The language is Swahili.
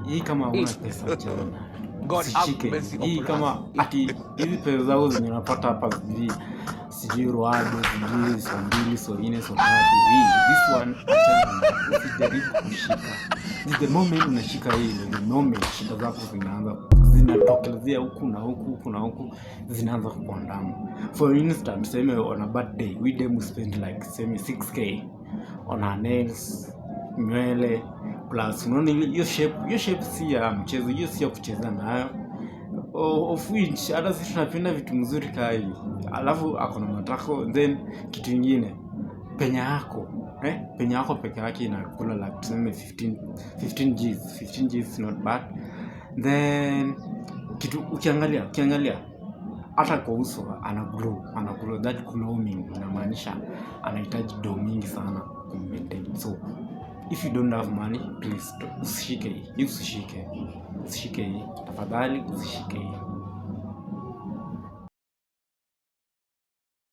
hii kama una pesa chana God have mercy hii upon kama us. ati hizi pesa zao zenye unapata hapa sijui roado sijui so mbili so nne so tatu this one achana usijaribu kushika. The moment unashika hii the moment shida zako zinatokelezea huku na huku zinaanza kukuandama. For instance, same on a bad day we dem spend like 6k on our nails, nywele plus unaona hiyo shape si ya mchezo, hiyo si ya kucheza nayo. Of which hata sisi tunapenda vitu mzuri kai. Alafu akona matako, then kitu kingine penya yako peke yake inakula like tuseme 15 Gs is not bad. Then kitu ukiangalia hata kwa uso ana glow, that glowing inamaanisha anahitaji dough mingi sana kumaintain. So if you don't have money, please usishike hii tafadhali, usishike hii.